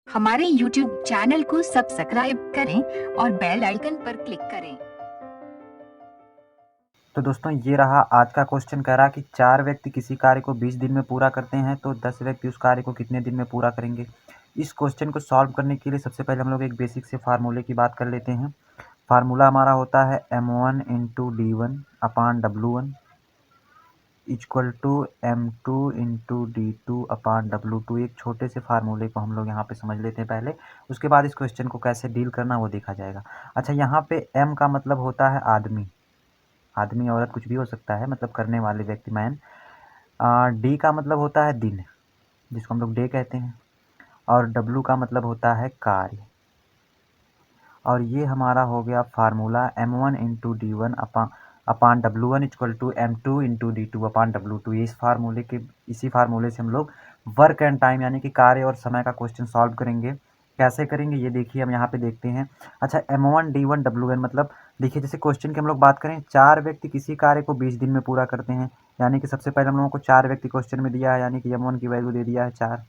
हमारे YouTube channel को subscribe करें और बेल आइकन पर क्लिक करें। तो दोस्तों ये रहा आज का क्वेश्चन। कह रहा कि 4 व्यक्ति किसी कार्य को 20 दिन में पूरा करते हैं तो 10 व्यक्ति उस कार्य को कितने दिन में पूरा करेंगे। इस क्वेश्चन को सॉल्व करने के लिए सबसे पहले हम लोग एक बेसिक से फार्मूले की बात कर लेते हैं। फार्मूला हमारा होता है m1 into D one upon W1 equal to m2 into D2 upon W2। एक छोटे से फार्मूले को हम लोग यहाँ पे समझ लेते हैं पहले, उसके बाद इस क्वेश्चन को कैसे डील करना वो देखा जाएगा। अच्छा, यहाँ पे m का मतलब होता है आदमी, आदमी औरत कुछ भी हो सकता है, मतलब करने वाले व्यक्ति, मैन। डी का मतलब होता है दिन, जिसको हम लोग डे कहते हैं, और डब्लू का मतलब होता है कार्य। और ये हमारा हो गया formula m1 into D one upon W1 equal to m2 into D2 upon W2। ये इसी फार्मूले से हम लोग वर्क एंड टाइम यानी कि कार्य और समय का क्वेश्चन सॉल्व करेंगे। कैसे करेंगे ये देखिए, हम यहाँ पे देखते हैं। अच्छा, m1 D1 W1 मतलब देखिए, जैसे क्वेश्चन की हम लोग बात करें, 4 व्यक्ति किसी कार्य को 20 दिन में पूरा करते हैं, यानी कि सबसे पहले हम लोगों को 4 व्यक्ति क्वेश्चन में दिया है, यानी कि m1 की वैल्यू दे दिया है 4।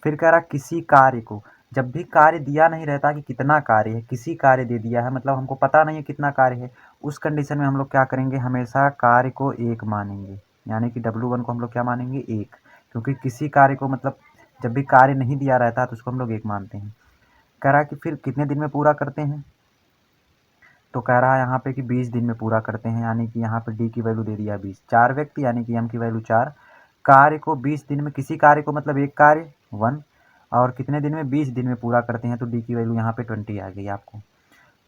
फिर कह रहा किसी कार्य को, जब भी कार्य दिया नहीं रहता कि कितना कार्य है, किसी कार्य दे दिया है मतलब हमको पता नहीं है कितना कार्य है, उस कंडीशन में हम लोग क्या करेंगे, हमेशा कार्य को एक मानेंगे, यानी कि W1 को हम लोग क्या मानेंगे, एक। क्योंकि किसी कार्य को मतलब जब भी कार्य नहीं दिया रहता तो उसको हम लोग एक मानते हैं। कह रहा है कि फिर कितने दिन में पूरा करते हैं, तो कह रहा है यहाँ पे कि 20 दिन में पूरा करते हैं, यानी कि यहाँ पे डी की वैल्यू दे दिया है 20। 4 व्यक्ति यानी कि एम की वैल्यू 4, कार्य को 20 दिन में, किसी कार्य को मतलब एक कार्य 1, और कितने दिन में, 20 दिन में पूरा करते हैं, तो डी की वैल्यू यहाँ पे 20 आ गई आपको।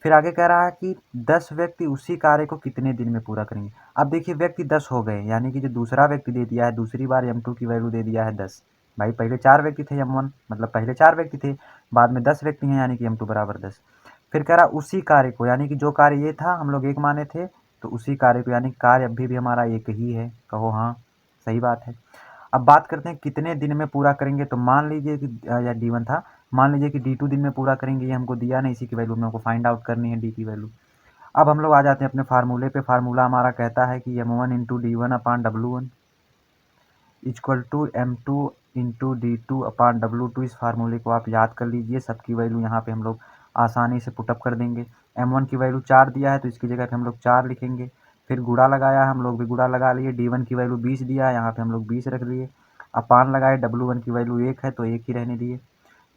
फिर आगे कह रहा है कि 10 व्यक्ति उसी कार्य को कितने दिन में पूरा करेंगे। अब देखिए, व्यक्ति 10 हो गए, यानी कि जो दूसरा व्यक्ति दे दिया है, दूसरी बार m2 की वैल्यू दे दिया है 10। भाई पहले 4 व्यक्ति थे, m1 मतलब पहले 4 व्यक्ति थे, बाद में 10 व्यक्ति हैं, यानी कि m2 बराबर 10। फिर कह रहा उसी कार्य को, यानी कि जो कार्य ये था हम लोग एक माने थे, तो उसी कार्य को, यानी कार्य अभी भी हमारा एक ही है। कहो हाँ, सही बात है। अब बात करते हैं कितने दिन में पूरा करेंगे। तो मान लीजिए कि या D1 था, मान लीजिए कि D2 दिन में पूरा करेंगे, ये हमको दिया नहीं, इसी की वैल्यू में हमको फाइंड आउट करनी है, डी की वैल्यू। अब हम लोग आ जाते हैं अपने फार्मूले पे। फार्मूला हमारा कहता है कि m1 into D one upon W1 equal to m2 into D2 upon W2। इस फार्मूले को आप याद कर लीजिए, सबकी वैल्यू यहाँ पे हम लोग आसानी से पुटअप कर देंगे। m1 की वैल्यू 4 दिया है तो इसकी जगह पे हम लोग 4 लिखेंगे। फिर गुणा लगाया, हम लोग भी गुणा लगा लिए। D1 की वैल्यू 20 दिया है, यहाँ पे हम लोग 20 रख लिए। अपान लगाए, W1 की वैल्यू 1 है तो 1 ही रहने दिए।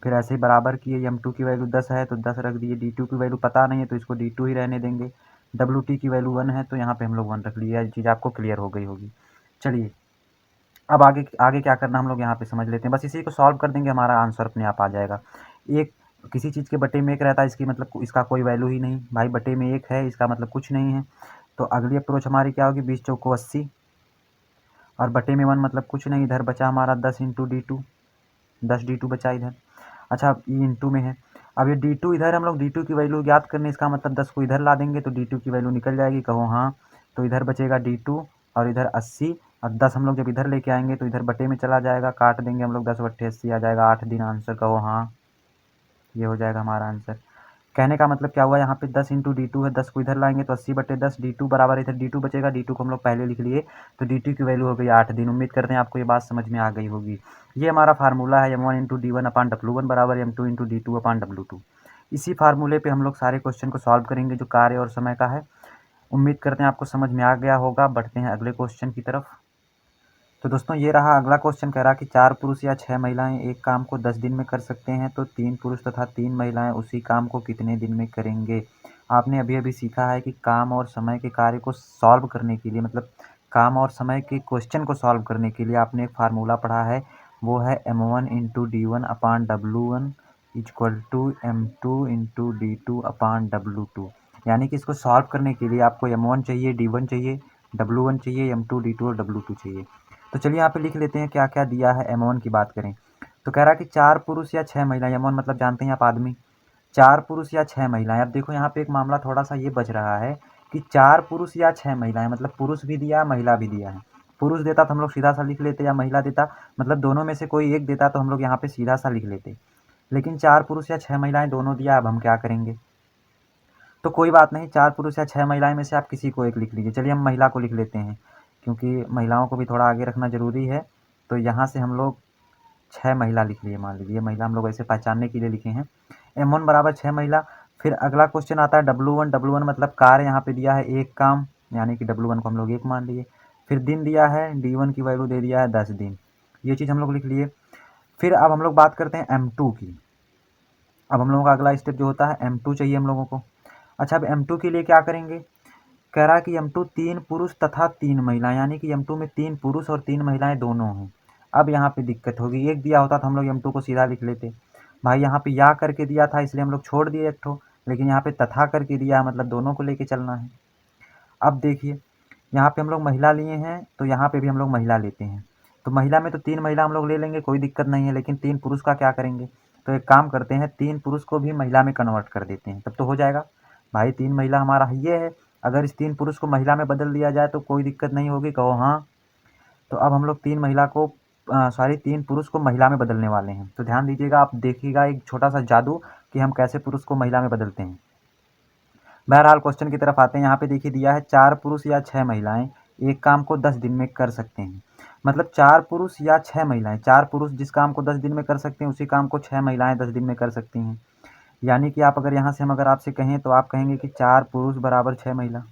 फिर ऐसे ही बराबर किए, m2 की वैल्यू 10 है तो 10 रख दिए। D2 की वैल्यू पता नहीं है तो इसको D2 ही रहने देंगे। WT की वैल्यू 1 है तो यहाँ पे हम लोग 1 रख लिए। ये चीज़ आपको क्लियर हो गई होगी। चलिए, अब आगे आगे क्या करना हम लोग यहाँ पे समझ लेते हैं। बस इसी को सॉल्व कर देंगे, हमारा आंसर अपने आप आ जाएगा। एक, किसी चीज़ के बटे में एक रहता है, इसकी मतलब इसका कोई वैल्यू ही नहीं। भाई बटे में एक है, इसका मतलब कुछ नहीं है। तो अगली अप्रोच हमारी क्या होगी, 20 चौको 80, और बटे में 1 मतलब कुछ नहीं। इधर बचा हमारा 10 इंटू D2, 10 D2 बचा इधर। अच्छा, ये इंटू में है। अब ये D2 इधर, हम लोग D2 की वैल्यू याद करने, इसका मतलब 10 को इधर ला देंगे तो D2 की वैल्यू निकल जाएगी। कहो हाँ, तो इधर बचेगा D2 और इधर 80, और 10 हम लोग जब इधर लेके आएंगे तो इधर बटे में चला जाएगा, काट देंगे हम लोग, 10 बट्टे 80 आ जाएगा। 8 दिन आंसर। कहो हाँ, ये हो जाएगा हमारा आंसर। कहने का मतलब क्या हुआ, यहाँ पे 10 इंटू D2 है, 10 को इधर लाएंगे तो 80 बटे 10, D2 बराबर, इधर D2 बचेगा, D2 को हम लोग पहले लिख लिए, तो D2 की वैल्यू हो गई 8 दिन। उम्मीद करते हैं आपको ये बात समझ में आ गई होगी। ये हमारा फार्मूला है, m1 into D one upon W1 बराबर m2 into D2 upon W2। इसी फार्मूले पे हम लोग सारे क्वेश्चन को सॉल्व करेंगे जो कार्य और समय का है। उम्मीद करते हैं आपको समझ में आ गया होगा। बढ़ते हैं अगले क्वेश्चन की तरफ। तो दोस्तों ये रहा अगला क्वेश्चन। कह रहा कि 4 पुरुष या 6 महिलाएं एक काम को 10 दिन में कर सकते हैं तो 3 पुरुष तथा 3 महिलाएं उसी काम को कितने दिन में करेंगे। आपने अभी अभी सीखा है कि काम और समय के कार्य को सॉल्व करने के लिए, मतलब काम और समय के क्वेश्चन को सॉल्व करने के लिए आपने एक फार्मूला पढ़ा है, वो है m1 into D one upon W1 equal to m2 into D2 upon W2। यानी कि इसको सॉल्व करने के लिए आपको m1 चाहिए, D1 चाहिए, W1 चाहिए, m2 D2 और W2 चाहिए। तो चलिए यहाँ पे लिख लेते हैं क्या क्या दिया है। m1 की बात करें तो कह रहा है कि 4 पुरुष या 6 महिलाएं, m1 मतलब जानते हैं आप आदमी, 4 पुरुष या 6 महिलाएं। अब देखो यहाँ पे एक मामला थोड़ा सा ये बच रहा है कि 4 पुरुष या 6 महिलाएं, मतलब पुरुष भी दिया है, महिला भी दिया है। पुरुष देता तो हम लोग सीधा सा लिख लेते, या महिला देता मतलब दोनों में से कोई एक देता तो हम लोग यहाँ पे सीधा सा लिख लेते। लेकिन 4 पुरुष या 6 महिलाएं दोनों दिया, अब हम क्या करेंगे। तो कोई बात नहीं, 4 पुरुष या 6 महिलाएं में से आप किसी को एक लिख लीजिए। चलिए हम महिला को लिख लेते हैं, क्योंकि महिलाओं को भी थोड़ा आगे रखना ज़रूरी है। तो यहाँ से हम लोग 6 महिला लिख लिए, मान लीजिए महिला हम लोग ऐसे पहचानने के लिए लिखे हैं। M1 बराबर 6 महिला। फिर अगला क्वेश्चन आता है W1। W1 मतलब कार्य यहाँ पे दिया है एक काम, यानी कि W1 को हम लोग 1 मान लिए। फिर दिन दिया है, D1 की वैल्यू दे दिया है 10 दिन, ये चीज़ हम लोग लिख लिए। फिर अब हम लोग बात करते हैं M2 की। अब हम लोगों का अगला स्टेप जो होता है M2 चाहिए हम लोगों को। अच्छा, अब M2 के लिए क्या करेंगे, कह रहा है कि M2 3 पुरुष तथा 3 महिलाएं, यानी कि M2 में 3 पुरुष और 3 महिलाएं दोनों हैं। अब यहाँ पे दिक्कत होगी, एक दिया होता तो हम लोग M2 को सीधा लिख लेते। भाई यहाँ पे या करके दिया था इसलिए हम लोग छोड़ दिए एक ठो, लेकिन यहाँ पे तथा करके दिया है मतलब दोनों को लेके चलना है। अब देखिए यहाँ पे हम लोग महिला लिए हैं तो यहाँ पे भी हम लोग महिला लेते हैं। तो महिला में तो 3 महिला हम लोग ले लेंगे, कोई दिक्कत नहीं है, लेकिन 3 पुरुष का क्या करेंगे, तो एक काम करते हैं 3 पुरुष को भी महिला में कन्वर्ट कर देते हैं, तब तो हो जाएगा। भाई 3 महिला हमारा ये है, अगर इस 3 पुरुष को महिला में बदल दिया जाए तो कोई दिक्कत नहीं होगी, कहो हाँ। तो अब हम लोग 3 महिला को 3 पुरुष को महिला में बदलने वाले हैं। तो ध्यान दीजिएगा, आप देखिएगा एक छोटा सा जादू कि हम कैसे पुरुष को महिला में बदलते हैं। बहरहाल क्वेश्चन की तरफ आते हैं। यहाँ पे देखिए दिया है 4 पुरुष या 6 महिलाएं एक काम को 10 दिन में कर सकते हैं। मतलब 4 पुरुष या 6 महिलाएं, 4 पुरुष जिस काम को 10 दिन में कर सकते हैं उसी काम को 6 महिलाएं 10 दिन में कर सकती हैं। यानी कि आप अगर यहाँ से हम अगर आपसे कहें तो आप कहेंगे कि 4 पुरुष बराबर 6 महिला।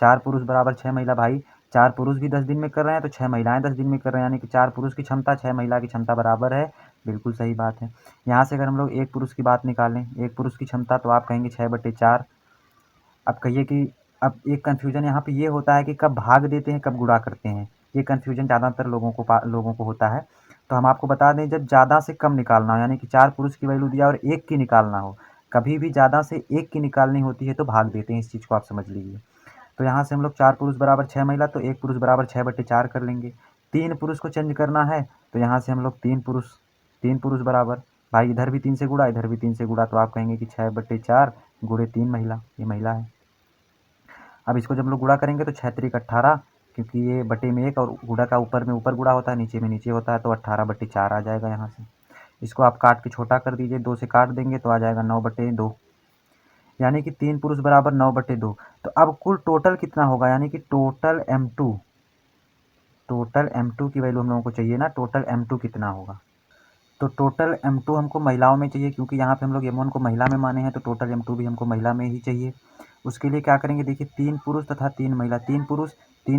4 पुरुष बराबर 6 महिला। भाई 4 पुरुष भी 10 दिन में कर रहे हैं तो 6 महिलाएं 10 दिन में कर रहे हैं, यानी कि 4 पुरुष की क्षमता 6 महिला की क्षमता बराबर है। बिल्कुल सही बात है। यहाँ से अगर हम लोग एक पुरुष की बात निकालें, एक पुरुष की क्षमता, तो आप कहेंगे 6/4। अब कहिए कि अब एक कन्फ्यूजन यहाँ पे ये होता है कि कब भाग देते हैं कब गुणा करते हैं, ये कन्फ्यूजन ज़्यादातर लोगों को होता है। तो हम आपको बता दें, जब ज़्यादा से कम निकालना हो, यानी कि 4 पुरुष की वैल्यू दिया और 1 की निकालना हो, कभी भी ज़्यादा से 1 की निकालनी होती है तो भाग देते हैं, इस चीज़ को आप समझ लीजिए। तो यहाँ से हम लोग 4 पुरुष बराबर 6 महिला, तो 1 पुरुष बराबर 6/4 कर लेंगे। 3 पुरुष को चेंज करना है तो यहाँ से हम लोग 3 पुरुष बराबर, भाई इधर भी 3 से गुणा इधर भी 3 से गुणा, तो आप कहेंगे कि 6/4 गुणे 3 महिला, ये महिला है। अब इसको जब हम लोग गुणा करेंगे तो 6×3 = 18, क्योंकि ये बटे में 1 और गुणा का ऊपर में ऊपर गुणा होता है नीचे में नीचे होता है, तो 18/4 आ जाएगा यहाँ से। इसको आप काट के छोटा कर दीजिए, 2 से काट देंगे तो आ जाएगा 9/2, यानी कि 3 पुरुष बराबर 9/2। तो अब कुल टोटल कितना होगा, यानी कि टोटल M2 की वैल्यू हम लोगों को चाहिए ना, टोटल M2 कितना होगा। तो टोटल M2 हमको महिलाओं में चाहिए, क्योंकि यहाँ पे हम लोग M1 को महिला में माने हैं, तो टोटल M2 भी हमको महिला में ही चाहिए। उसके लिए क्या करेंगे, देखिए 3 पुरुष तथा 3 महिला। 3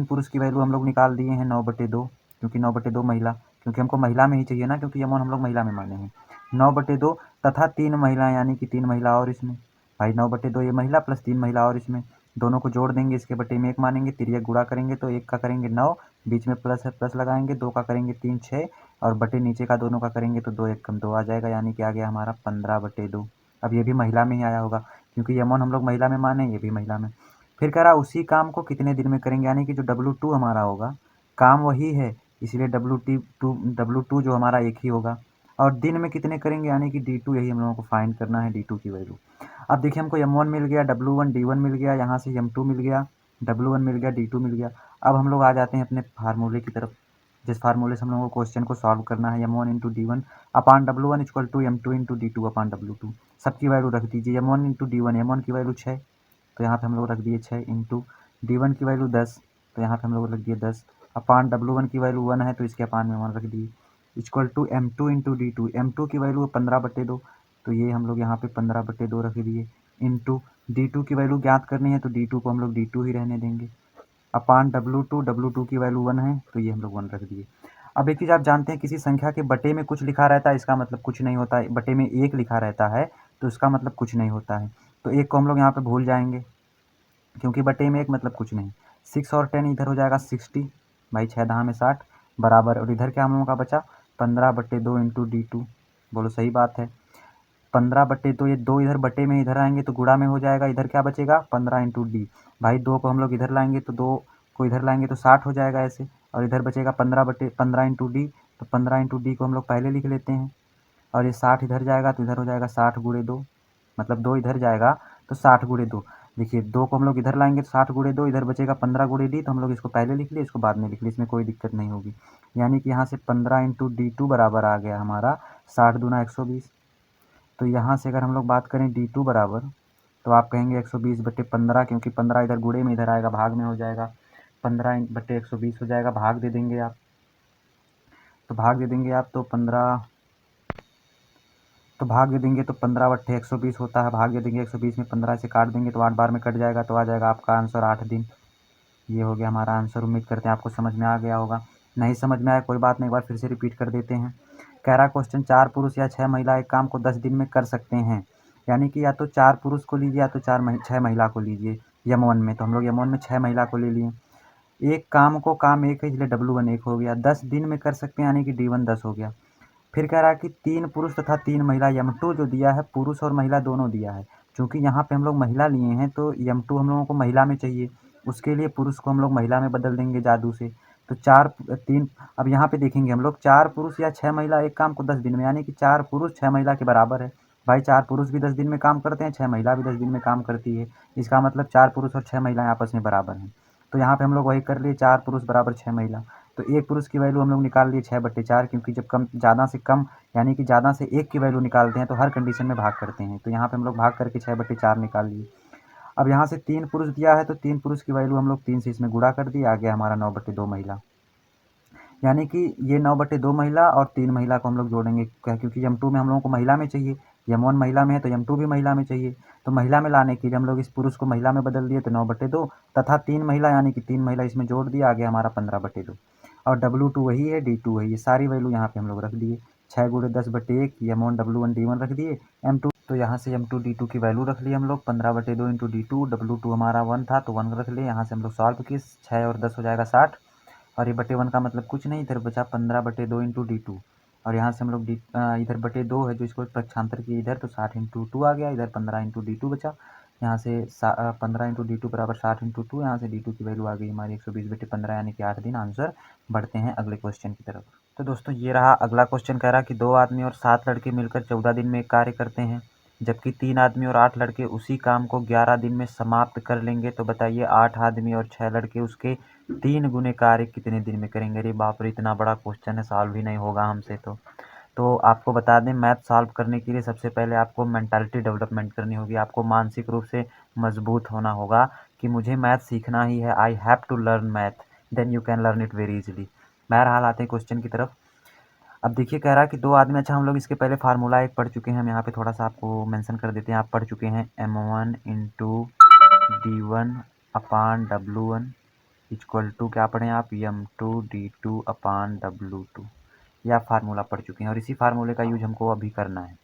पुरुष की वैल्यू हम लोग निकाल दिए हैं 9/2, क्योंकि 9/2 महिला, क्योंकि हमको महिला में ही चाहिए ना, क्योंकि M1 हम लोग महिला में माने हैं। 9/2 तथा 3 महिला, यानी कि 3 महिला और इसमें, भाई 9/2 ये महिला प्लस 3 महिला और इसमें, दोनों को जोड़ देंगे, इसके बटे में 1 मानेंगे, तिर्यक गुणा करेंगे तो 1 का करेंगे 9, बीच में प्लस है प्लस लगाएंगे, 2 का करेंगे 3 6, और बटे नीचे का दोनों का करेंगे तो 2 1 2 आ जाएगा, यानी कि आ गया हमारा 15/2। अब ये भी महिला में ही आया होगा, क्योंकि M1 हम लोग महिला में माने, ये भी महिला में। फिर कह रहा उसी काम को कितने दिन में करेंगे, यानी कि जो W2 हमारा होगा, काम वही है, इसलिए W2 जो हमारा एक ही होगा, और दिन में कितने करेंगे, यानी कि D2, यही हम लोगों को फाइंड करना है, D2 की वैल्यू। अब देखिए हमको M1 मिल गया, W1 D1 मिल गया, यहाँ से M2 मिल गया, W1 मिल गया, D2 मिल गया। अब हम लोग आ जाते हैं अपने फार्मूले की तरफ, जिस फार्मूले से हम लोगों को क्वेश्चन को सॉल्व करना है। M1 × D1 upon W1 = M2 × D2 upon W2। सबकी वैल्यू रख दीजिए। M1 × D1, M1 की वैल्यू 6, तो यहाँ पे हम लोग रख दिए 6, इंटू D1 की वैल्यू 10, तो यहाँ पे हम लोग रख दिए 10, अपान W1 की वैल्यू 1 है तो इसके अपान में 1 रख दिए, = M2 × D2। M2 की वैल्यू 15/2, तो ये हम लोग यहाँ पे 15/2 रख दिए, इंटू D2 की वैल्यू ज्ञात करनी है तो D2 को हम लोग D2 ही रहने देंगे, अपान W2 की वैल्यू 1 है तो ये हम लोग 1 रख दिए। अब एक चीज़ आप जानते हैं, किसी संख्या के बटे में कुछ लिखा रहता है इसका मतलब कुछ नहीं होता है, बटे में 1 लिखा रहता है तो इसका मतलब कुछ नहीं होता है, तो 1 को हम लोग यहाँ पे भूल जाएंगे, क्योंकि बटे में 1 मतलब कुछ नहीं। 6 और 10 इधर हो जाएगा 60, भाई 6 दहा में 60 बराबर, और इधर क्या हम लोगों का बचा 15/2 इंटू D2। बोलो सही बात है। 15/2, ये 2 इधर बटे में इधर आएंगे तो गुणा में हो जाएगा, इधर क्या बचेगा 15 इंटू D। भाई 2 को हम लोग इधर लाएंगे तो 2 को इधर लाएंगे तो 60 हो जाएगा ऐसे, और इधर बचेगा 15 इंटू D, तो 15 इंटू D को हम लोग पहले लिख लेते हैं, और ये 60 इधर जाएगा तो इधर हो जाएगा 60 × 2, मतलब 2 इधर जाएगा तो 60 × 2। देखिए 2 को हम लोग इधर लाएंगे तो 60 × 2, इधर बचेगा 15 × D, तो हम लोग इसको पहले लिख लिए, इसको बाद में लिख लिए, इसमें कोई दिक्कत नहीं होगी। यानी कि यहाँ से 15 इंटू D2 बराबर आ गया हमारा 60 दूना 120। तो यहाँ से अगर हम लोग बात करें D2 बराबर, तो आप कहेंगे 120/15, क्योंकि 15 इधर गुणे में इधर आएगा भाग में हो जाएगा, 15/120 हो जाएगा, भाग दे देंगे आप। तो भाग दे देंगे आप, तो 15, तो भाग दे देंगे तो 15/120 होता है। भाग दे देंगे 120 में 15 से काट देंगे तो 8 बार में कट जाएगा, तो आ जाएगा आपका आंसर 8 दिन। ये हो गया हमारा आंसर। उम्मीद करते हैं आपको समझ में आ गया होगा। नहीं समझ में आया कोई बात नहीं, एक बार फिर से रिपीट कर देते हैं। कह रहा क्वेश्चन, 4 पुरुष या 6 महिला एक काम को 10 दिन में कर सकते हैं। यानी कि या तो 4 पुरुष को लीजिए या तो 6 महिला को लीजिए यम1 में। तो हम लोग यम1 में 6 महिला को ले लिए। एक काम को, काम एक है इसलिए W1 1 हो गया। 10 दिन में कर सकते हैं यानी कि D1 10 हो गया। फिर कह रहा है कि 3 पुरुष तथा 3 महिला, यम2 जो दिया है पुरुष और महिला दोनों दिया है। चूँकि यहाँ पे हम लोग महिला लिए हैं तो यम2 हम लोगों को महिला में चाहिए, उसके लिए पुरुष को हम लोग महिला में बदल देंगे जादू से। तो 3 अब यहाँ पे देखेंगे हम लोग 4 पुरुष या 6 महिला एक काम को 10 दिन में, यानी कि 4 पुरुष 6 महिला के बराबर है। भाई 4 पुरुष भी 10 दिन में काम करते हैं, 6 महिला भी 10 दिन में काम करती है। इसका मतलब 4 पुरुष और 6 महिलाएं आपस में बराबर हैं। तो यहाँ पे हम लोग वही कर लिए, 4 पुरुष बराबर 6 महिला। तो एक पुरुष की वैल्यू हम लोग निकाल लिए 6/4, क्योंकि जब ज़्यादा से कम यानी कि ज़्यादा से एक की वैल्यू निकालते हैं तो हर कंडीशन में भाग करते हैं। तो यहाँ पे हम लोग भाग करके 6/4 निकाल लिए। अब यहाँ से 3 पुरुष दिया है तो 3 पुरुष की वैल्यू हम लोग 3 से इसमें गुणा कर दिए, आ गया हमारा 9/2 महिला। यानी कि ये 9/2 महिला और 3 महिला को हम लोग जोड़ेंगे, क्योंकि यम2 में हम लोगों को महिला में चाहिए, यम1 महिला में है तो यम2 भी महिला में चाहिए। तो महिला में लाने के लिए हम लोग इस पुरुष को महिला में बदल दिए, तो 9/2 तथा 3 महिला यानी कि 3 महिला इसमें जोड़ दिया, आ गया हमारा 15/2। और W2 वही है, D2 है, ये सारी वैल्यू यहाँ पे हम लोग रख दिए। 6 × 10/1 यम1 W1 D1 रख दिए। M2 तो यहाँ से M2 D2 की वैल्यू रख ली हम लोग 15/2 × D2। W2 हमारा 1 था तो 1 रख लिए। यहाँ से हम लोग सॉल्व किए, 6 और 10 हो जाएगा 60, और ये बटे 1 का मतलब कुछ नहीं, इधर बचा 15/2 × D2। और यहाँ से हम लोग इधर बटे 2 है जो इसको पक्षांतर किए इधर, तो 60 × 2 आ गया, इधर 15 × D2 बचा। यहाँ से 15 × D2 बराबर 60 × 2। यहाँ से D2 की वैल्यू आ गई हमारी 120/15 यानी कि 8 दिन आंसर। बढ़ते हैं अगले क्वेश्चन की तरफ। तो दोस्तों ये रहा अगला क्वेश्चन। कह रहा कि 2 आदमी और 7 लड़के मिलकर 14 दिन में एक कार्य करते हैं, जबकि 3 आदमी और 8 लड़के उसी काम को 11 दिन में समाप्त कर लेंगे। तो बताइए 8 आदमी और 6 लड़के उसके 3 गुने कार्य कितने दिन में करेंगे। अरे बाप रे, इतना बड़ा क्वेश्चन है, सॉल्व ही नहीं होगा हमसे। तो आपको बता दें, मैथ सॉल्व करने के लिए सबसे पहले आपको मेंटालिटी डेवलपमेंट करनी होगी। आपको मानसिक रूप से मजबूत होना होगा कि मुझे मैथ सीखना ही है, I have to learn math, then you can learn it very easily. बहरहाल आते हैं क्वेश्चन की तरफ। अब देखिए कह रहा है कि 2 आदमी, अच्छा हम लोग इसके पहले फार्मूला एक पढ़ चुके हैं, हम यहाँ पे थोड़ा सा आपको मेंशन कर देते हैं। आप पढ़ चुके हैं M1 × D1/W1 इक्वल टू क्या पढ़ें आप, M2 D2/W2। यह फार्मूला पढ़ चुके हैं और इसी फार्मूले का यूज हमको अभी करना है।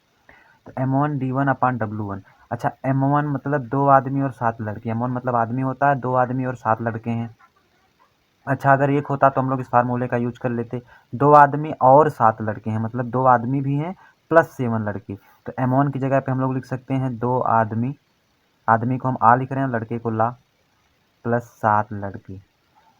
तो M1 D1/W1। अच्छा M1 मतलब 2 आदमी और 7 लड़के। M1 मतलब आदमी होता है, 2 आदमी और 7 लड़के हैं। अच्छा अगर एक होता तो हम लोग इस फार्मूले का यूज कर लेते। 2 आदमी और 7 लड़के हैं, मतलब 2 आदमी भी हैं प्लस 7 लड़के। तो M1 की जगह पे हम लोग लिख सकते हैं 2 आदमी, आदमी को हम आ लिख रहे हैं, लड़के को ला, प्लस 7 लड़के।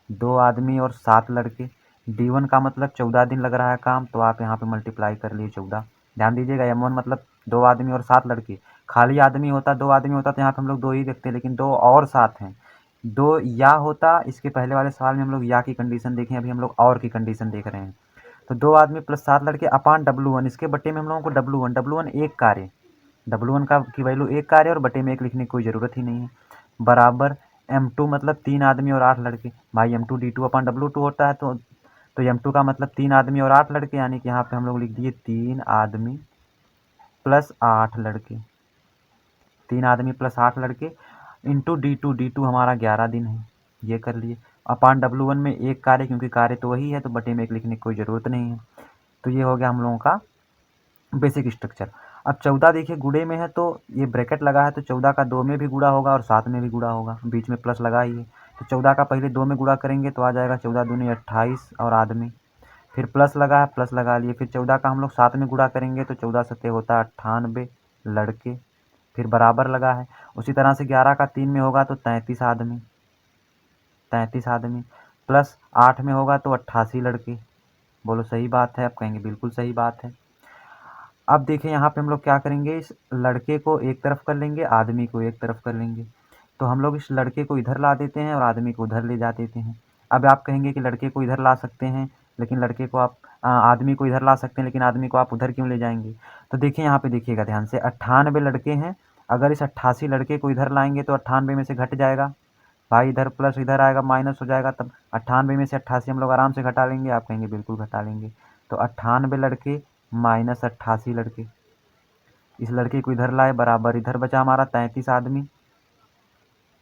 2 आदमी और 7 लड़के। D1 का मतलब 14 दिन लग रहा है काम, तो आप यहाँ पे मल्टीप्लाई कर लिए 14। ध्यान दीजिएगा M1 मतलब 2 आदमी और 7 लड़के। खाली आदमी होता, 2 आदमी होता तो यहाँ पे हम लोग 2 ही देखते, लेकिन 2 और 7 हैं। 2 या होता, इसके पहले वाले सवाल में हम लोग या की कंडीशन देखें, अभी हम लोग और की कंडीशन देख रहे हैं। तो 2 आदमी प्लस 7 लड़के अपान W1, इसके बटे में हम लोगों को W1 एक कार्य, W1 का की वैल्यू एक कार्य और बटे में एक लिखने की कोई ज़रूरत ही नहीं है, बराबर M2 मतलब 3 आदमी और 8 लड़के। भाई M2 D2/W2 होता है, तो M2 का मतलब 3 आदमी और 8 लड़के, यानी कि यहाँ पे हम लोग लिख दिए 3 आदमी प्लस 8 लड़के। 3 आदमी प्लस 8 लड़के इंटू D2 हमारा 11 दिन है, ये कर लिए। अपान W1 में एक कार्य, क्योंकि कार्य तो वही है तो बटे में एक लिखने की कोई ज़रूरत नहीं है। तो ये हो गया हम लोगों का बेसिक स्ट्रक्चर। अब 14 देखिए गुणे में है तो ये ब्रैकेट लगा है, तो 14 का 2 में भी गुणा होगा और 7 में भी गुणा होगा, बीच में प्लस लगा ही है। तो 14 का पहले 2 में गुणा करेंगे तो आ जाएगा 14 दूनी 28 और आदमी, फिर प्लस लगा है, प्लस लगा लिए। फिर 14 का हम लोग 7 में गुणा करेंगे तो 14 सत्ते होता है 98 लड़के, फिर बराबर लगा है। उसी तरह से 11 का 3 में होगा तो 33 आदमी, 33 आदमी प्लस 8 में होगा तो 88 लड़के। बोलो सही बात है, आप कहेंगे बिल्कुल सही बात है। अब देखिए यहाँ पे हम लोग क्या करेंगे, इस लड़के को एक तरफ कर लेंगे, आदमी को एक तरफ कर लेंगे। तो हम लोग इस लड़के को इधर ला देते हैं और आदमी को उधर ले जा देते हैं। अब आप कहेंगे कि लड़के को इधर ला सकते हैं लेकिन लड़के को आप आदमी को इधर ला सकते हैं, लेकिन आदमी को आप उधर क्यों ले जाएंगे। तो देखिए यहाँ पे देखिएगा ध्यान से, 98 लड़के हैं, अगर इस 88 लड़के को इधर लाएंगे तो 98 में से घट जाएगा, भाई इधर प्लस इधर आएगा माइनस हो जाएगा, तब 98 में से 88 हम लोग आराम से घटा लेंगे। आप कहेंगे बिल्कुल घटा लेंगे। तो 98 लड़के माइनस 88 लड़के, इस लड़के को इधर लाए बराबर इधर बचा हमारा 33 आदमी,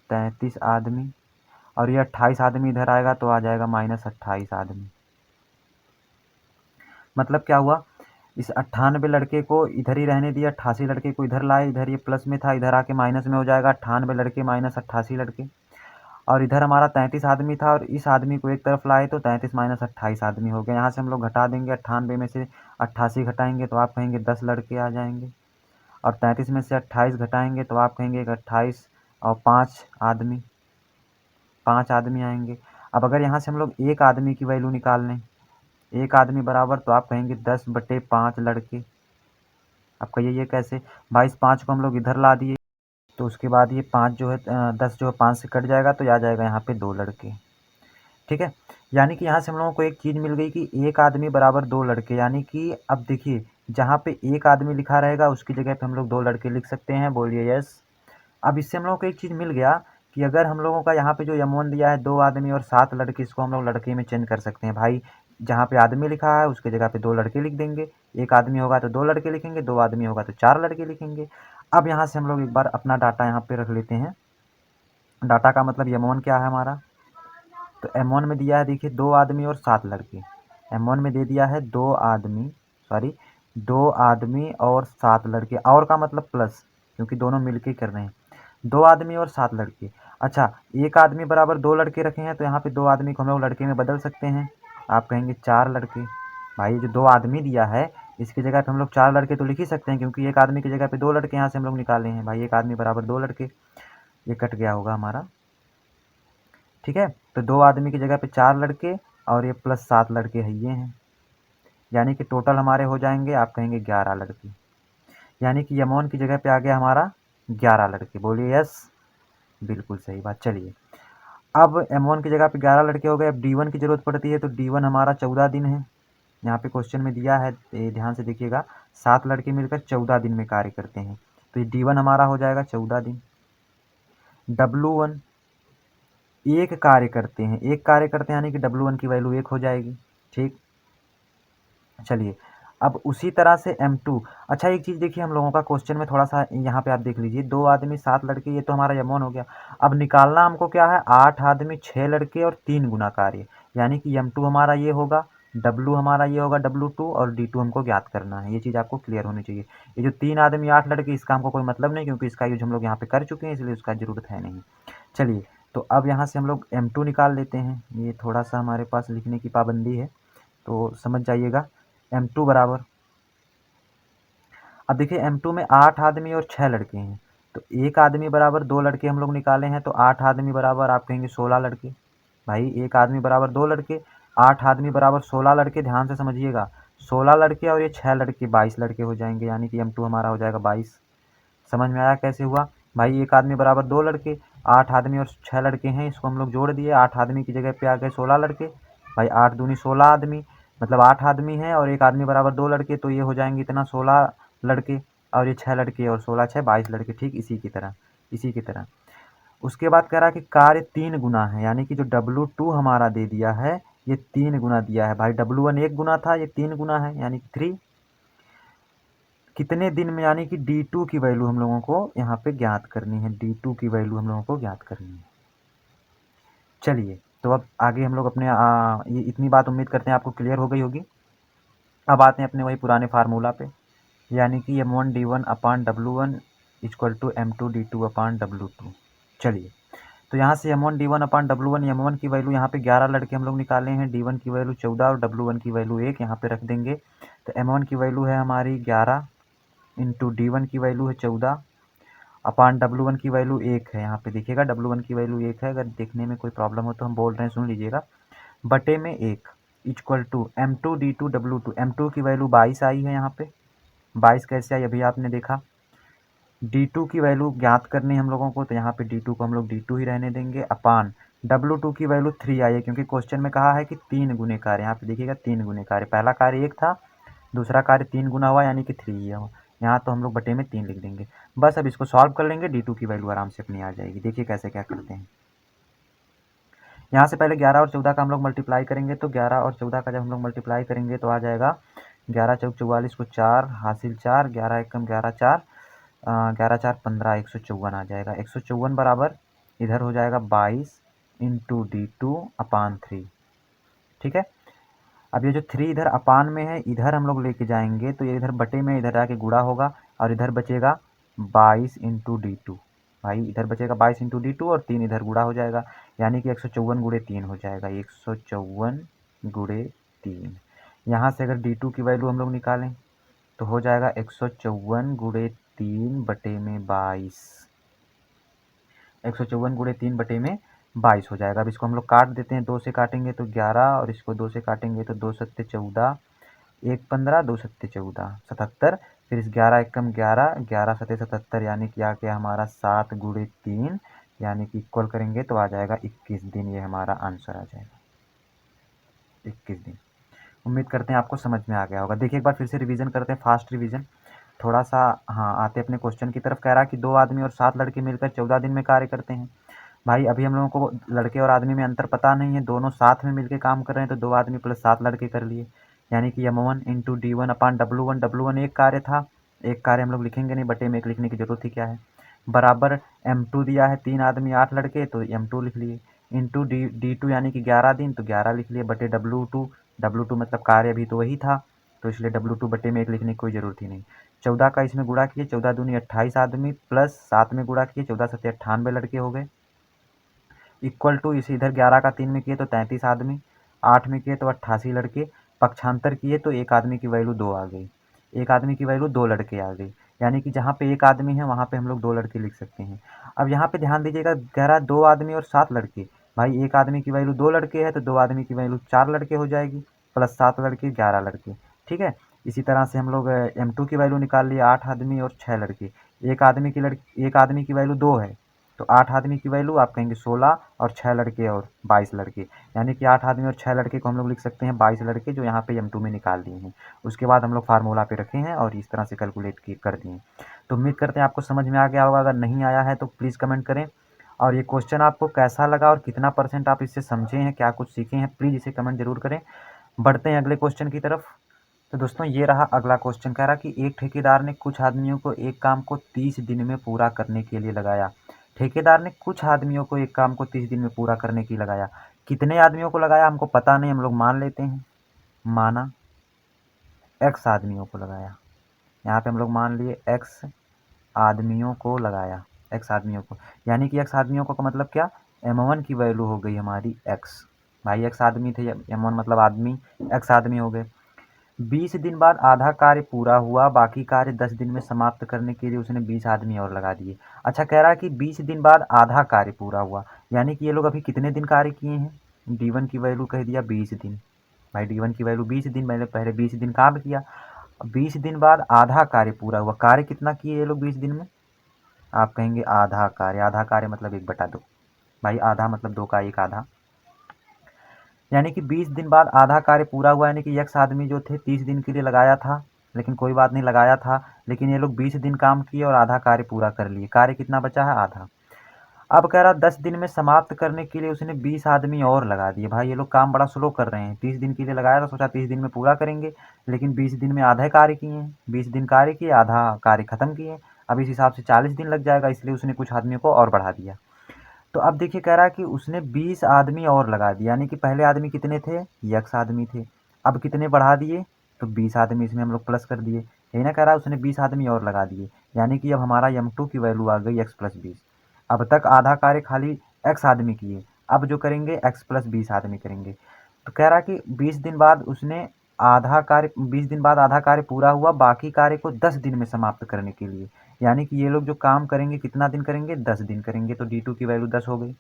33 आदमी, और ये 28 आदमी इधर आएगा तो आ जाएगा माइनस 28 आदमी। मतलब क्या हुआ, इस 98 लड़के को इधर ही रहने दिया, 88 लड़के को इधर लाए, इधर ये प्लस में था, इधर आके माइनस में हो जाएगा 98 लड़के माइनस 88 लड़के, और इधर हमारा 33 आदमी था और इस आदमी को एक तरफ लाए तो 33 माइनस 28 आदमी हो गए। यहाँ से हम लोग घटा देंगे, 98 में से 88 घटाएंगे तो आप कहेंगे 10 लड़के आ जाएंगे, और 33 में से 28 घटाएंगे तो आप कहेंगे 28 और 5 आदमी, 5 आदमी आएंगे। अब अगर यहाँ से हम लोग एक आदमी की वैल्यू निकाल लें, एक आदमी बराबर, तो आप कहेंगे 10/5 लड़के। अब कहिए ये कैसे भाई, इस 5 को हम लोग इधर ला दिए तो उसके बाद ये 5 जो है 10 जो है 5 से कट जाएगा तो आ जाएगा यहाँ पे 2 लड़के। ठीक है, यानी कि यहाँ से हम लोगों को एक चीज़ मिल गई कि एक आदमी बराबर 2 लड़के, यानी कि अब देखिए जहाँ पे एक आदमी लिखा रहेगा उसकी जगह पे हम लोग 2 लड़के लिख सकते हैं। बोलिए यस। अब इससे हम लोगों को एक चीज़ मिल गया कि अगर हम लोगों का यहाँ पे जो M1 दिया है 2 आदमी और 7 लड़के, इसको हम लोग लड़के में चेंज कर सकते हैं। भाई जहाँ पे आदमी लिखा है उसके जगह पे 2 लड़के लिख देंगे, एक आदमी होगा तो 2 लड़के लिखेंगे, 2 आदमी होगा तो 4 लड़के लिखेंगे। अब यहाँ से हम लोग एक बार अपना डाटा यहाँ पे रख लेते हैं। डाटा का मतलब M1 क्या है हमारा, तो M1 में दिया है देखिए 2 आदमी और 7 लड़के। M1 में दे दिया है 2 आदमी, सॉरी 2 आदमी और 7 लड़के, और का मतलब प्लस, क्योंकि दोनों मिलके कर रहे हैं। 2 आदमी और 7 लड़के। अच्छा, एक आदमी बराबर 2 लड़के रखे हैं तो यहाँ पे 2 आदमी को हम लोग लड़के में बदल सकते हैं। आप कहेंगे 4 लड़के। भाई जो 2 आदमी दिया है इसकी जगह पे हम लोग 4 लड़के तो लिख ही सकते हैं, क्योंकि एक आदमी की जगह पे 2 लड़के यहाँ से हम लोग निकाले हैं। भाई एक आदमी बराबर 2 लड़के, ये कट गया होगा हमारा। ठीक है, तो 2 आदमी की जगह पे 4 लड़के और ये प्लस 7 लड़के है ये हैं, यानी कि टोटल हमारे हो जाएंगे, आप कहेंगे 11 लड़के, यानी कि M1 की जगह पे आ गया हमारा 11 लड़के। बोलिए यस, बिल्कुल सही बात। चलिए अब M1 की जगह पे 11 लड़के हो गए। अब D1 की ज़रूरत पड़ती है तो D1 हमारा 14 दिन है। यहाँ पे क्वेश्चन में दिया है, ध्यान से देखिएगा, 7 लड़के मिलकर 14 दिन में कार्य करते हैं, तो ये D1 हमारा हो जाएगा 14 दिन। W1 एक कार्य करते हैं, एक कार्य करते हैं यानी कि W1 की वैल्यू 1 हो जाएगी। ठीक, चलिए अब उसी तरह से M2। अच्छा एक चीज़ देखिए, हम लोगों का क्वेश्चन में थोड़ा सा यहाँ पे आप देख लीजिए, 2 आदमी 7 लड़के, ये तो हमारा M1 हो गया। अब निकालना हमको क्या है, 8 आदमी 6 लड़के और 3 गुना कार्य, यानी कि M2 हमारा ये होगा, W हमारा ये होगा W2, और D2 हमको ज्ञात करना है। ये चीज़ आपको क्लियर होनी चाहिए। ये जो 3 आदमी 8 लड़के, इसका हमको कोई मतलब नहीं, क्योंकि इसका यूज हम लोग यहाँ पे कर चुके हैं, इसलिए उसका ज़रूरत है नहीं। चलिए तो अब यहाँ से हम लोग M2 निकाल लेते हैं। ये थोड़ा सा हमारे पास लिखने की पाबंदी है तो समझ जाइएगा। M2 बराबर, अब देखिए M2 में 8 आदमी और 6 लड़के हैं, तो एक आदमी बराबर 2 लड़के हम लोग निकाले हैं, तो 8 आदमी बराबर आप कहेंगे 16 लड़के। भाई एक आदमी बराबर 2 लड़के, 8 आदमी बराबर 16 लड़के, ध्यान से समझिएगा, 16 लड़के और ये 6 लड़के 22 लड़के हो जाएंगे, यानी कि M2 हमारा हो जाएगा 22। समझ में आया कैसे हुआ। भाई एक आदमी बराबर 2 लड़के, 8 आदमी और 6 लड़के हैं, इसको हम लोग जोड़ दिए, 8 आदमी की जगह पे आ गए 16 लड़के। भाई 8 दूनी 16 आदमी, मतलब 8 आदमी हैं और एक आदमी बराबर 2 लड़के, तो ये हो जाएंगे इतना 16 लड़के, और ये 6 लड़के और 16 6 22 लड़के। ठीक, इसी की तरह, इसी की तरह उसके बाद कह रहा है कि कार्य 3 गुना है, यानी कि जो W2 हमारा दे दिया है ये 3 गुना दिया है। भाई W1 1 गुना था, ये 3 गुना है, यानी कि 3। कितने दिन में, यानी कि D2 की वैल्यू हम लोगों को यहाँ पे ज्ञात करनी है, D2 की वैल्यू हम लोगों को ज्ञात करनी है। चलिए तो अब आगे हम लोग अपने ये इतनी बात उम्मीद करते हैं आपको क्लियर हो गई होगी। अब आते हैं अपने वही पुराने फार्मूला पे, यानी कि M1 D1 upon W1 equal to M2 D2 upon W2। चलिए तो यहाँ से M1 D1 upon W1, M1 की वैल्यू यहाँ पे 11 लड़के हम लोग निकाले हैं, D1 की वैल्यू 14 और W1 की वैल्यू 1 यहाँ पे रख देंगे। तो M1 की वैल्यू है हमारी 11 इंटू D1 की वैल्यू है 14 अपान W1 की वैल्यू 1 है। यहाँ पे देखिएगा W1 की वैल्यू 1 है, अगर देखने में कोई प्रॉब्लम हो तो हम बोल रहे हैं, सुन लीजिएगा, बटे में 1 equal to M2 D2 W2। M2 की वैल्यू 22 आई है, यहाँ पे 22 कैसे आई अभी आपने देखा। D2 की वैल्यू ज्ञात करनी हम लोगों को, तो यहाँ पे D2 को हम लोग D2 ही रहने देंगे, अपान W2 की वैल्यू 3 आई है, क्योंकि क्वेश्चन में कहा है कि 3 गुने कार्य, यहाँ पे देखिएगा 3 गुने कार्य, पहला कार्य 1 था, दूसरा कार्य 3 गुना हुआ, यानी कि 3 है, यहाँ तो हम लोग बटे में 3 लिख देंगे। बस अब इसको सॉल्व कर लेंगे, D2 की वैल्यू आराम से अपनी आ जाएगी। देखिए कैसे क्या करते हैं। यहाँ से पहले 11 और 14 का हम लोग मल्टीप्लाई करेंगे, तो 11 और 14 का जब हम लोग मल्टीप्लाई करेंगे तो आ जाएगा 11 चौक 44 को 4 हासिल 4, 11 एकम 11 4, 11 4 15, 154 आ जाएगा। 154 बराबर इधर हो जाएगा 22 इंटू D2/3। ठीक है, अब ये जो 3 इधर अपान में है इधर हम लोग लेके जाएंगे तो ये इधर बटे में इधर आके गुणा होगा और इधर बचेगा 22 इंटू D2। भाई इधर बचेगा 22 इंटू D2 और 3 इधर गुणा हो जाएगा, यानी कि 154 गुणे 3 हो जाएगा। 154 गुणे 3, यहाँ से अगर D2 की वैल्यू हम लोग निकालें तो हो जाएगा 154 गुणे 3 बटे में 22। 154 गुणे 3 बटे में 22 हो जाएगा। अब इसको हम लोग काट देते हैं, 2 से काटेंगे तो 11 और इसको 2 से काटेंगे तो 2 सत्ते 14, 1 15, 2 सत्ते 14, 77। फिर इस 11 एकम 11, 11 सत्ते 77, यानी कि आ गया हमारा 7 गुणे 3, यानी कि इक्वल करेंगे तो आ जाएगा 21 दिन। ये हमारा आंसर आ जाएगा 21 दिन। उम्मीद करते हैं आपको समझ में आ गया होगा। देखिए एक बार फिर से रिवीजन करते हैं, फास्ट रिवीजन थोड़ा सा। हाँ, आते अपने क्वेश्चन की तरफ। कह रहा है कि 2 आदमी और 7 लड़के मिलकर 14 दिन में कार्य करते हैं। भाई अभी हम लोगों को लड़के और आदमी में अंतर पता नहीं है, दोनों साथ में मिलकर काम कर रहे हैं, तो 2 आदमी प्लस 7 लड़के कर लिए, यानी कि M1 इंटू D1/W1। W1 एक कार्य था, एक कार्य हम लोग लिखेंगे नहीं, बटे में एक लिखने की जरूरत ही क्या है, बराबर M2 दिया है 3 आदमी 8 लड़के, तो M2 लिख लिए, इंटू D2 यानी कि 11 दिन, तो 11 लिख लिए, बटे W2। W2 मतलब कार्य भी तो वही था, तो इसलिए W2 बटे में एक लिखने की कोई ज़रूरत ही नहीं। 14 का इसमें गुणा किए, 14 दूनी 28 आदमी, प्लस 7 में गुणा किए, 14 सत्ते 98 लड़के हो गए, इक्वल टू इसे इधर 11 का 3 में किए तो 33 आदमी, 8 में किए तो 88 लड़के, पक्षांतर किए तो एक आदमी की वैल्यू 2 आ गई, एक आदमी की वैल्यू 2 लड़के आ गई, यानी कि जहाँ पे एक आदमी है वहाँ पे हम लोग 2 लड़के लिख सकते हैं। अब यहाँ पे ध्यान दीजिएगा, कह रहा है 2 आदमी और 7 लड़के। भाई एक आदमी की वैल्यू 2 लड़के है तो 2 आदमी की वैल्यू 4 लड़के हो जाएगी, प्लस 7 लड़के 11 लड़के। ठीक है, इसी तरह से हम लोग M2 की वैल्यू निकाल लिए, 8 आदमी और 6 लड़के। एक आदमी की वैल्यू 2 है, तो 8 आदमी की वैल्यू आप कहेंगे 16 और 6 लड़के और 22 लड़के, यानी कि 8 आदमी और 6 लड़के को हम लोग लिख सकते हैं 22 लड़के, जो यहाँ पे M2 में निकाल दिए हैं। उसके बाद हम लोग फार्मूला पे रखे हैं और इस तरह से कैलकुलेट कर दिए। तो उम्मीद करते हैं आपको समझ में आ गया होगा। अगर नहीं आया है तो प्लीज़ कमेंट करें, और ये क्वेश्चन आपको कैसा लगा और कितना % आप इससे समझे हैं, क्या कुछ सीखे हैं, प्लीज़ इसे कमेंट जरूर करें। बढ़ते हैं अगले क्वेश्चन की तरफ। तो दोस्तों ये रहा अगला क्वेश्चन। कह रहा कि एक ठेकेदार ने कुछ आदमियों को एक काम को 30 दिन में पूरा करने के लिए लगाया। ठेकेदार ने कुछ आदमियों को एक काम को 30 दिन में पूरा करने की लगाया। कितने आदमियों को लगाया हमको पता नहीं, हम लोग मान लेते हैं, माना x आदमियों को लगाया। यहाँ पे हम लोग मान लिए x आदमियों को लगाया, x आदमियों को, यानी कि x आदमियों को का मतलब क्या, M1 की वैल्यू हो गई हमारी x। भाई x आदमी थे, M1 मतलब आदमी, x आदमी हो गए। 20 दिन बाद आधा कार्य पूरा हुआ, बाकी कार्य 10 दिन में समाप्त करने के लिए उसने 20 आदमी और लगा दिए। अच्छा, कह रहा है कि 20 दिन बाद आधा कार्य पूरा हुआ, यानी कि ये लोग अभी कितने दिन कार्य किए हैं। D1 की वैल्यू कह दिया 20 दिन। भाई D1 की वैल्यू 20 दिन, मैंने पहले 20 दिन काम किया। 20 दिन बाद आधा कार्य पूरा हुआ, कार्य कितना किए ये लोग 20 दिन में, आप कहेंगे आधा कार्य। आधा कार्य मतलब 1/2। भाई आधा मतलब 2 का 1 आधा, यानी कि 20 दिन बाद आधा कार्य पूरा हुआ, यानी कि x आदमी जो थे 30 दिन के लिए लगाया था, लेकिन कोई बात नहीं लगाया था, लेकिन ये लोग 20 दिन काम किए और आधा कार्य पूरा कर लिए। कार्य कितना बचा है, आधा। अब कह रहा 10 दिन में समाप्त करने के लिए उसने 20 आदमी और लगा दिए। भाई ये लोग काम बड़ा स्लो कर रहे हैं, 30 दिन के लिए लगाया था, सोचा 30 दिन में पूरा करेंगे, लेकिन 20 दिन में आधा कार्य किए हैं। 20 दिन कार्य किए, आधा कार्य खत्म किए। अब इस हिसाब से 40 दिन लग जाएगा, इसलिए उसने कुछ आदमियों को और बढ़ा दिया। तो अब देखिए कह रहा है कि उसने 20 आदमी और लगा दिए, यानी कि पहले आदमी कितने थे, x आदमी थे, अब कितने बढ़ा दिए, तो 20 आदमी इसमें हम लोग प्लस कर दिए। यही ना कह रहा है उसने 20 आदमी और लगा दिए, यानी कि अब हमारा M2 की वैल्यू आ गई x + 20। अब तक आधा कार्य खाली x आदमी किए, अब जो करेंगे x + 20 आदमी करेंगे। तो कह रहा कि 20 दिन बाद उसने आधा कार्य, 20 दिन बाद आधा कार्य पूरा हुआ, बाकी कार्य को 10 दिन में समाप्त करने के लिए, यानी कि ये लोग जो काम करेंगे कितना दिन करेंगे, 10 दिन करेंगे, तो D2 की वैल्यू 10 हो गई।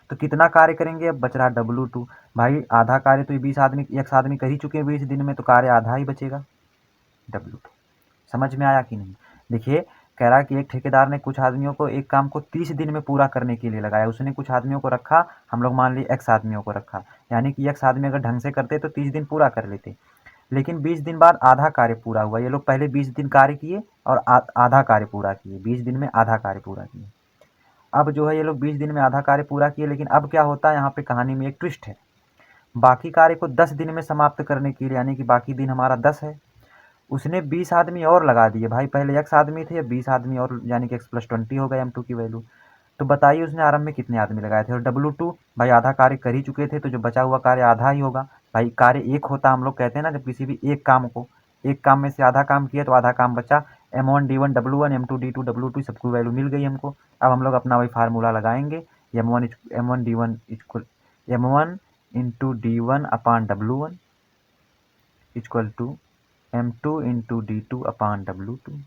तो कितना कार्य करेंगे, अब बच रहा W2। भाई आधा कार्य तो ये 20 आदमी x आदमी कर ही चुके हैं 20 दिन में, तो कार्य आधा ही बचेगा, W2। समझ में आया कि नहीं। देखिए कह रहा है कि एक ठेकेदार ने कुछ आदमियों को एक काम को 30 दिन में पूरा करने के लिए लगाया। उसने कुछ आदमियों को रखा, हम लोग मान लिए x आदमियों को रखा, यानी कि x आदमी अगर ढंग से करते तो 30 दिन पूरा कर लेते, लेकिन 20 दिन बाद आधा कार्य पूरा हुआ। ये लोग पहले 20 दिन कार्य किए और आधा कार्य पूरा किए, 20 दिन में आधा कार्य पूरा किए। अब जो है ये लोग 20 दिन में आधा कार्य पूरा किए, लेकिन अब क्या होता है यहाँ पे कहानी में एक ट्विस्ट है। बाकी कार्य को 10 दिन में समाप्त करने के लिए, यानी कि बाकी दिन हमारा 10 है, उसने 20 आदमी और लगा दिए भाई। पहले x आदमी थे, अब 20 आदमी और, यानी कि x + 20 हो गया m2 की वैल्यू। तो बताइए उसने आरंभ में कितने आदमी लगाए थे। और W2 भाई आधा कार्य कर ही चुके थे, तो जो बचा हुआ कार्य आधा ही होगा भाई। कार्य एक होता, हम लोग कहते हैं ना, जब किसी भी एक काम में से आधा काम किया तो आधा काम बचा। M1 D1 W1 M2 D2 W2 सबको वैल्यू मिल गई हमको। अब हम लोग अपना वही फार्मूला लगाएंगे, M1 D1 equal M1 into D1 upon W1 equal to M2 into D2 upon W2।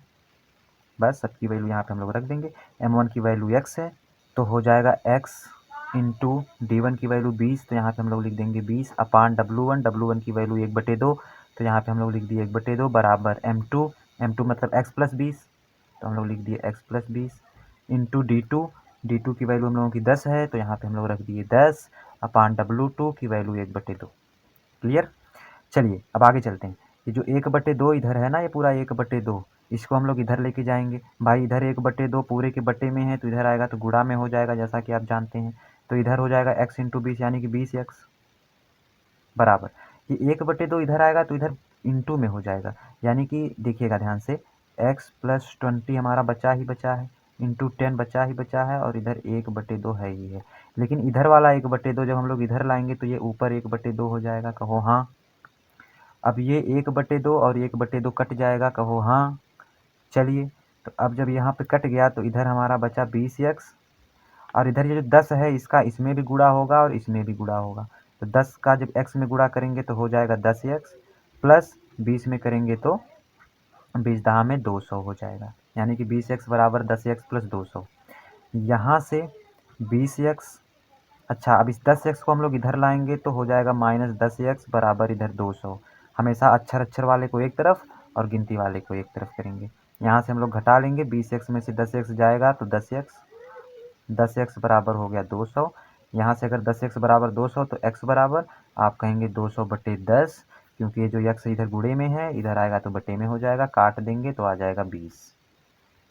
बस सबकी वैल्यू यहाँ पे हम लोग रख देंगे। M1 की वैल्यू x है तो हो जाएगा x इंटू D1 की वैल्यू 20, तो यहाँ पे हम लोग लिख देंगे 20 अपान W1 की वैल्यू 1/2, तो यहाँ पे हम लोग लिख दिए 1/2 बराबर M2 मतलब x + 20, तो हम लोग लिख दिए x + 20 इंटू D2 की वैल्यू हम लोगों की 10 है, तो यहाँ पे हम लोग रख दिए 10 अपान W2 की वैल्यू 1/2। क्लियर। चलिए अब आगे चलते हैं। ये जो 1/2 इधर है ना, ये पूरा 1/2 इसको हम लोग इधर लेके जाएंगे भाई। इधर 1/2 पूरे के बटे में है, तो इधर आएगा तो गुणा में हो जाएगा, जैसा कि आप जानते हैं। तो इधर हो जाएगा x इंटू 20 यानी कि 20x बराबर, ये 1/2 इधर आएगा तो इधर इंटू में हो जाएगा, यानी कि देखिएगा ध्यान से, x + 20 हमारा बचा ही बचा है, इंटू 10 बचा ही बचा है, और इधर 1/2 है ही है। लेकिन इधर वाला 1/2 जब हम लोग इधर लाएंगे तो ये ऊपर 1/2 हो जाएगा, कहो हाँ। अब ये 1/2 और 1/2 कट जाएगा, कहो हाँ। चलिए, तो अब जब यहाँ पे कट गया तो इधर हमारा बचा 20x, और इधर ये जो 10 है इसका इसमें भी गुणा होगा और इसमें भी गुणा होगा। तो 10 का जब x में गुणा करेंगे तो हो जाएगा 10x, प्लस 20 में करेंगे तो 20 दहा में 200 हो जाएगा, यानी कि 20x बराबर 10x + 200। यहाँ से 20x, अच्छा अब इस 10x को हम लोग इधर लाएंगे तो हो जाएगा -10x बराबर इधर 200। हमेशा अक्षर वाले को एक तरफ और गिनती वाले को एक तरफ करेंगे। यहाँ से हम लोग घटा लेंगे, 20x में से 10x जाएगा तो 10x बराबर हो गया 200। यहाँ से अगर 10x बराबर 200 तो x बराबर आप कहेंगे 200/10, क्योंकि ये जो x इधर गुणे में है, इधर आएगा तो बटे में हो जाएगा, काट देंगे तो आ जाएगा 20।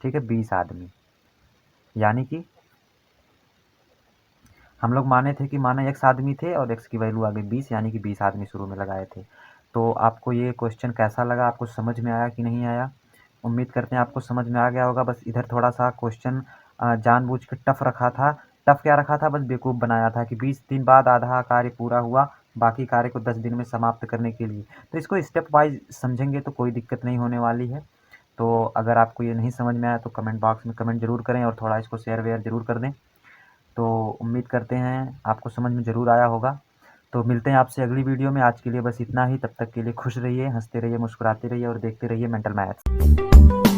ठीक है, 20 आदमी, यानी कि हम लोग माने थे कि माना x आदमी थे और x की वैल्यू आ गई 20, यानी कि 20 आदमी शुरू में लगाए थे। तो आपको ये क्वेश्चन कैसा लगा, आपको समझ में आया कि नहीं आया? उम्मीद करते हैं आपको समझ में आ गया होगा। बस इधर थोड़ा सा क्वेश्चन जानबूझ के टफ रखा था। टफ क्या रखा था, बस बेवकूफ़ बनाया था कि 20 दिन बाद आधा कार्य पूरा हुआ, बाकी कार्य को 10 दिन में समाप्त करने के लिए। तो इसको स्टेप वाइज समझेंगे तो कोई दिक्कत नहीं होने वाली है। तो अगर आपको ये नहीं समझ में आया तो कमेंट बॉक्स में कमेंट ज़रूर करें और थोड़ा इसको शेयर वेयर ज़रूर कर दें। तो उम्मीद करते हैं आपको समझ में ज़रूर आया होगा। तो मिलते हैं आपसे अगली वीडियो में। आज के लिए बस इतना ही। तब तक के लिए खुश रहिए, हंसते रहिए, मुस्कुराते रहिए और देखते रहिए मेंटल मैथ्स।